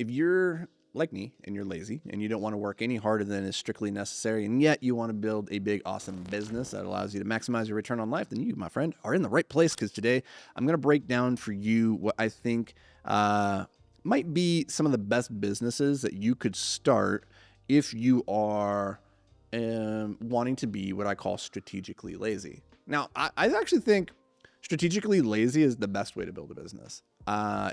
if you're like me and you're lazy and you don't want to work any harder than is strictly necessary, and yet you want to build a big, awesome business that allows you to maximize your return on life, then you, my friend, are in the right place, because today I'm going to break down for you what I think might be some of the best businesses that you could start if you are wanting to be what I call strategically lazy. Now, I actually think strategically lazy is the best way to build a business,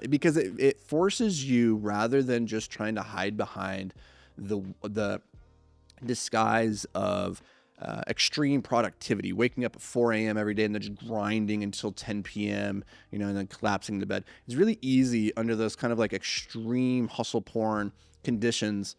because it forces you, rather than just trying to hide behind the disguise of extreme productivity, waking up at 4 a.m. every day and then just grinding until 10 p.m., and then collapsing into bed. It's really easy under those kind of like extreme hustle porn conditions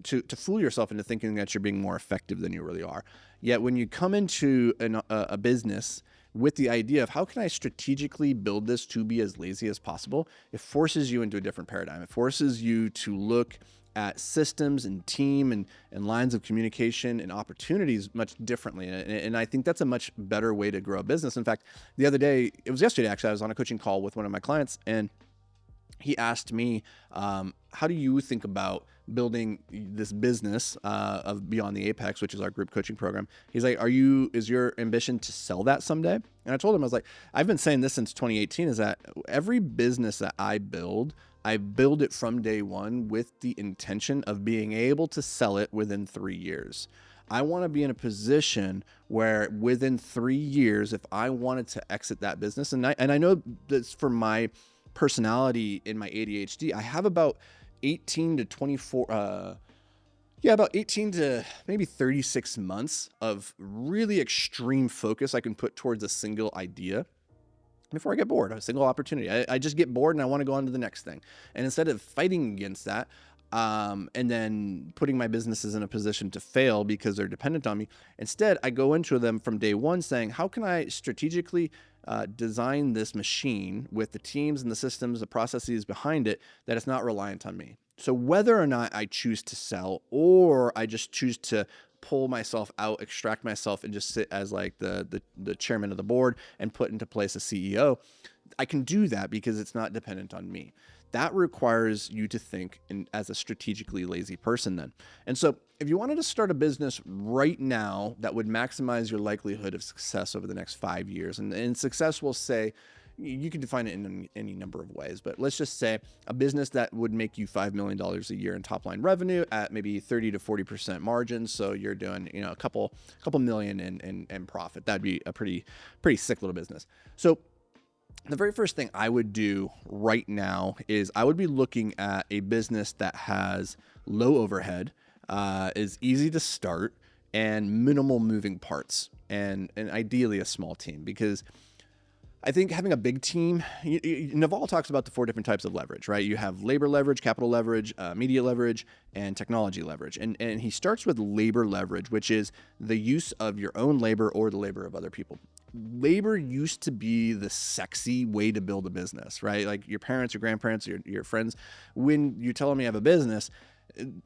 to fool yourself into thinking that you're being more effective than you really are. Yet when you come into a business with the idea of how can I strategically build this to be as lazy as possible, it forces you into a different paradigm. It forces you to look at systems and team and lines of communication and opportunities much differently. And I think that's a much better way to grow a business. In fact, the other day, it was yesterday actually, I was on a coaching call with one of my clients, and he asked me, how do you think about building this business of Beyond the Apex, which is our group coaching program? He's like, is your ambition to sell that someday? And I told him, I was like, I've been saying this since 2018, is that every business that I build it from day one with the intention of being able to sell it within 3 years. I want to be in a position where within 3 years, if I wanted to exit that business, and I know that's for my personality in my ADHD, I have about 18 to 24, about 18 to maybe 36 months of really extreme focus I can put towards a single idea before I get bored, a single opportunity. I just get bored and I want to go on to the next thing. And instead of fighting against that, and then putting my businesses in a position to fail because they're dependent on me, instead I go into them from day one saying, how can I strategically design this machine with the teams and the systems, the processes behind it, that it's not reliant on me. So whether or not I choose to sell, or I just choose to pull myself out, extract myself, and just sit as like the chairman of the board and put into place a CEO, I can do that because it's not dependent on me. That requires you to think as a strategically lazy person then. And so if you wanted to start a business right now that would maximize your likelihood of success over the next 5 years, and success will say, you can define it in any number of ways, but let's just say a business that would make you $5 million a year in top line revenue at maybe 30 to 40% margins. So you're doing, a couple million in profit. That'd be a pretty sick little business. So the very first thing I would do right now is I would be looking at a business that has low overhead, is easy to start, and minimal moving parts, and ideally a small team, because I think having a big team, Naval talks about the 4 different types of leverage, right? You have labor leverage, capital leverage, media leverage, and technology leverage. And he starts with labor leverage, which is the use of your own labor or the labor of other people. Labor used to be the sexy way to build a business, right? Like your parents, your grandparents, your friends, when you tell them you have a business,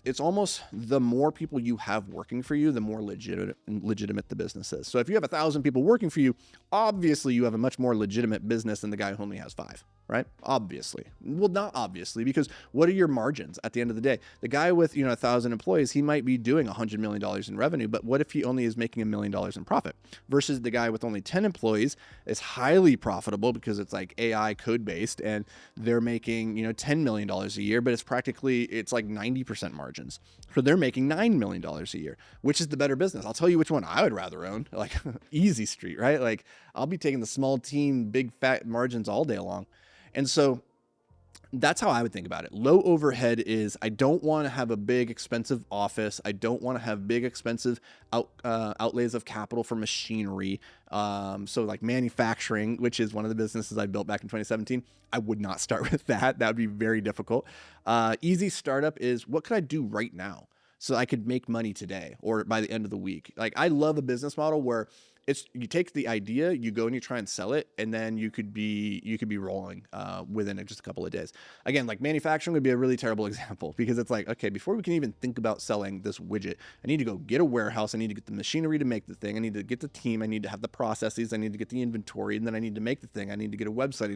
it's almost the more people you have working for you, the more legitimate the business is. So if you have 1,000 people working for you, obviously you have a much more legitimate business than the guy who only has 5, right? Obviously. Well, not obviously, because what are your margins at the end of the day? The guy with 1,000 employees, he might be doing $100 million in revenue, but what if he only is making $1 million in profit? Versus the guy with only 10 employees is highly profitable because it's like AI code based, and they're making $10 million a year, but it's like 90% margins. So they're making $9 million a year. Which is the better business? I'll tell you which one I would rather own. Like easy street, right? Like I'll be taking the small team, big fat margins all day long. And so that's how I would think about it. Low overhead is, I don't want to have a big expensive office. I don't want to have big expensive outlays of capital for machinery. So like manufacturing, which is one of the businesses I built back in 2017, I would not start with that. That would be very difficult. Easy startup is, what could I do right now so I could make money today or by the end of the week? Like I love a business model where you take the idea, you go and you try and sell it, and then you could be rolling within just a couple of days. Again, like manufacturing would be a really terrible example, because it's like, okay, before we can even think about selling this widget, I need to go get a warehouse, I need to get the machinery to make the thing, I need to get the team, I need to have the processes, I need to get the inventory, and then I need to make the thing, I need to get a website,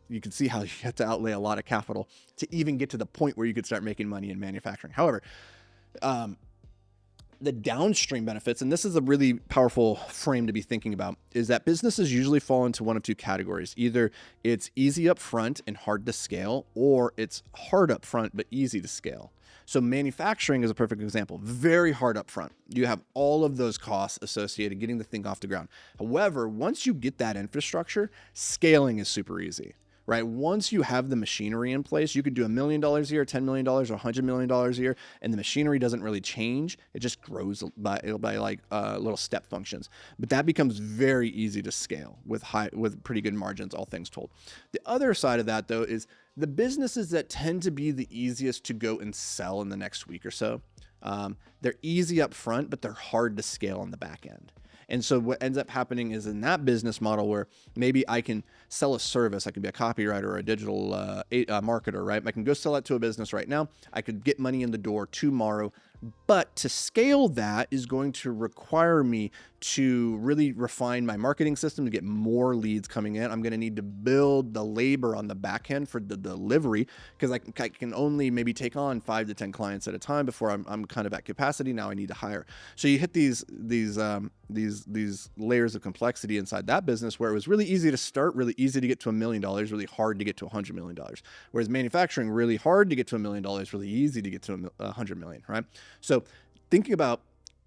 you can see how you have to outlay a lot of capital to even get to the point where you could start making money in manufacturing. However, the downstream benefits, and this is a really powerful frame to be thinking about, is that businesses usually fall into one of two categories. Either it's easy up front and hard to scale, or it's hard up front but easy to scale. So manufacturing is a perfect example. Very hard up front. You have all of those costs associated getting the thing off the ground. However, once you get that infrastructure, scaling is super easy. Right? Once you have the machinery in place, you could do $1 million a year, $10 million, or $100 million a year, and the machinery doesn't really change. It just grows by like little step functions. But that becomes very easy to scale with pretty good margins, all things told. The other side of that, though, is the businesses that tend to be the easiest to go and sell in the next week or so. They're easy up front, but they're hard to scale on the back end. And so what ends up happening is, in that business model where maybe I can sell a service, I could be a copywriter or a digital marketer, right? I can go sell it to a business right now. I could get money in the door tomorrow. But to scale that is going to require me to really refine my marketing system to get more leads coming in. I'm going to need to build the labor on the back end for the delivery, because I can only maybe take on 5 to 10 clients at a time before I'm kind of at capacity. Now I need to hire. So you hit these layers of complexity inside that business, where it was really easy to start, really easy to get to $1 million, really hard to get to $100 million. Whereas manufacturing, really hard to get to $1 million, really easy to get to $100 million, right? So thinking about,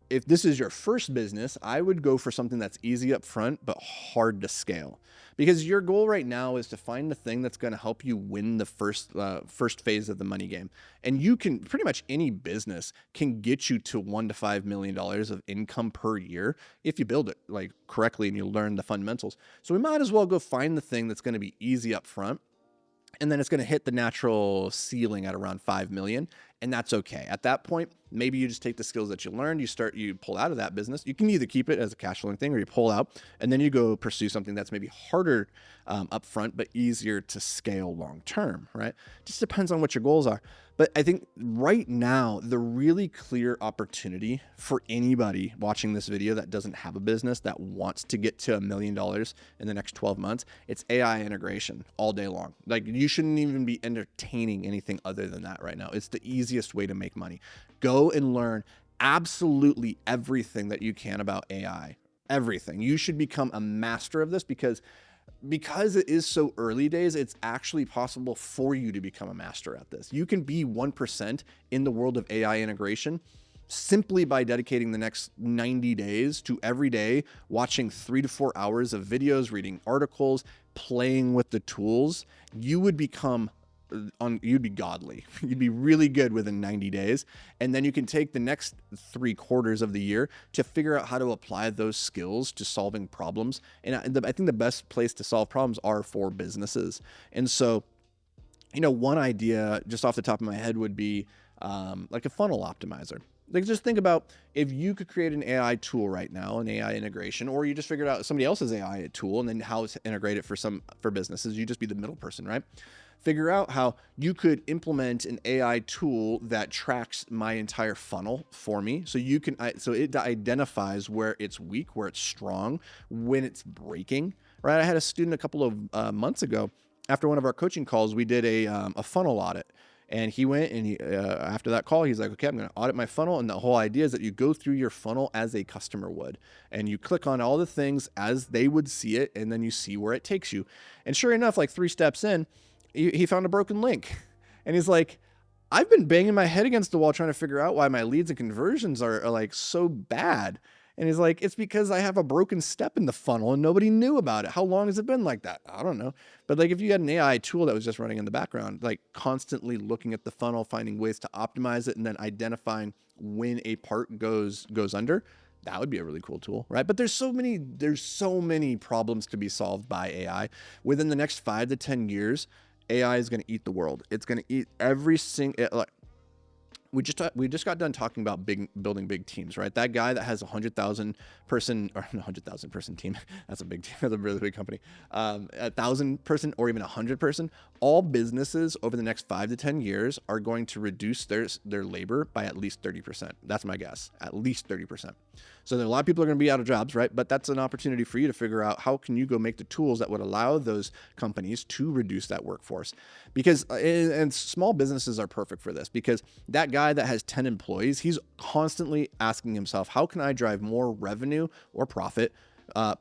if this is your first business, I would go for something that's easy up front, but hard to scale, because your goal right now is to find the thing that's going to help you win the first phase of the money game. And you can, pretty much any business can get you to $1 to $5 million of income per year if you build it like correctly and you learn the fundamentals. So we might as well go find the thing that's going to be easy up front, and then it's going to hit the natural ceiling at around 5 million. And that's okay. At that point, maybe you just take the skills that you learned, you pull out of that business. You can either keep it as a cash flowing thing, or you pull out and then you go pursue something that's maybe harder upfront, but easier to scale long term, right? Just depends on what your goals are. But I think right now, the really clear opportunity for anybody watching this video that doesn't have a business that wants to get to $1 million in the next 12 months, it's AI integration all day long. Like, you shouldn't even be entertaining anything other than that right now. It's the easiest way to make money. Go and learn absolutely everything that you can about AI. Everything. You should become a master of this, because it is so early days, it's actually possible for you to become a master at this. You can be 1% in the world of AI integration simply by dedicating the next 90 days to every day watching 3 to 4 hours of videos, reading articles, playing with the tools. You would become you'd be godly. You'd be really good within 90 days. And then you can take the next 3 quarters of the year to figure out how to apply those skills to solving problems. And I think the best place to solve problems are for businesses. And so, one idea just off the top of my head would be like a funnel optimizer. Like, just think about if you could create an AI tool right now, an AI integration, or you just figured out somebody else's AI tool and then how to integrate it for businesses. You just be the middle person, right? Figure out how you could implement an AI tool that tracks my entire funnel for me. So it identifies where it's weak, where it's strong, when it's breaking, right? I had a student a couple of months ago, after one of our coaching calls, we did a funnel audit. And he went and after that call, he's like, okay, I'm going to audit my funnel. And the whole idea is that you go through your funnel as a customer would, and you click on all the things as they would see it. And then you see where it takes you. And sure enough, like 3 steps in, he found a broken link. And he's like, I've been banging my head against the wall trying to figure out why my leads and conversions are like so bad. And he's like, it's because I have a broken step in the funnel and nobody knew about it. How long has it been like that? I don't know. But like, if you had an AI tool that was just running in the background, like constantly looking at the funnel, finding ways to optimize it, and then identifying when a part goes under, that would be a really cool tool, right? But there's so many problems to be solved by AI. Within the next 5 to 10 years, AI is going to eat the world. It's going to eat every single, we just got done talking about building big teams, right? That guy that has 100,000 person or 100,000 person team, that's a big team, that's a really big company. 1,000 person or even 100 person. All businesses over the next 5 to 10 years are going to reduce their labor by at least 30%. That's my guess, at least 30%. So there are a lot of people are going to be out of jobs, right? But that's an opportunity for you to figure out how can you go make the tools that would allow those companies to reduce that workforce. Because, and small businesses are perfect for this, because that guy that has 10 employees, he's constantly asking himself, how can I drive more revenue or profit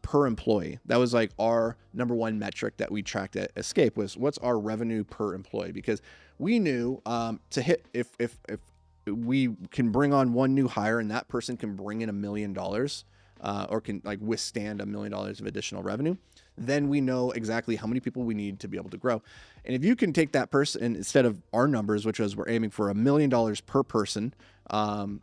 per employee? That was like our number one metric that we tracked at Escape, was what's our revenue per employee? Because we knew to hit, if we can bring on one new hire and that person can bring in $1 million or can like withstand $1 million of additional revenue, then we know exactly how many people we need to be able to grow. And if you can take that person, instead of our numbers, which was we're aiming for $1 million per person,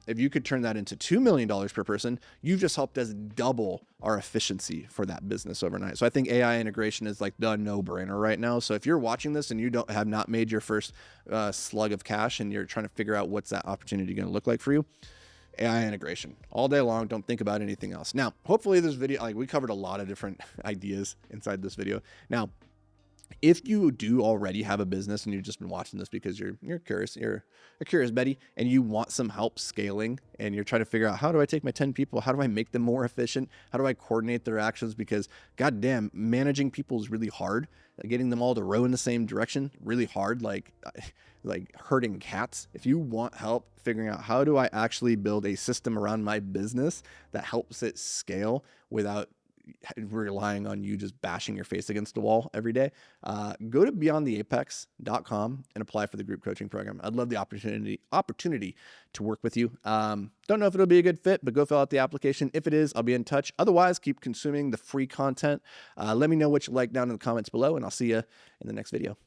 if you could turn that into $2 million per person, you've just helped us double our efficiency for that business overnight. So I think AI integration is like the no-brainer right now. So if you're watching this and you have not made your first slug of cash and you're trying to figure out what's that opportunity going to look like for you, AI integration all day long. Don't think about anything else. Now, hopefully this video, like we covered a lot of different ideas inside this video. Now, if you do already have a business and you've just been watching this because you're curious, you're a curious Betty, and you want some help scaling, and you're trying to figure out, how do I take my 10 people? How do I make them more efficient? How do I coordinate their actions? Because goddamn, managing people is really hard. Getting them all to row in the same direction, really hard, like herding cats. If you want help figuring out how do I actually build a system around my business that helps it scale without relying on you just bashing your face against the wall every day, go to beyondtheapex.com and apply for the group coaching program. I'd love the opportunity to work with you. Don't know if it'll be a good fit, but go fill out the application. If it is, I'll be in touch. Otherwise, keep consuming the free content. Let me know what you like down in the comments below, and I'll see you in the next video.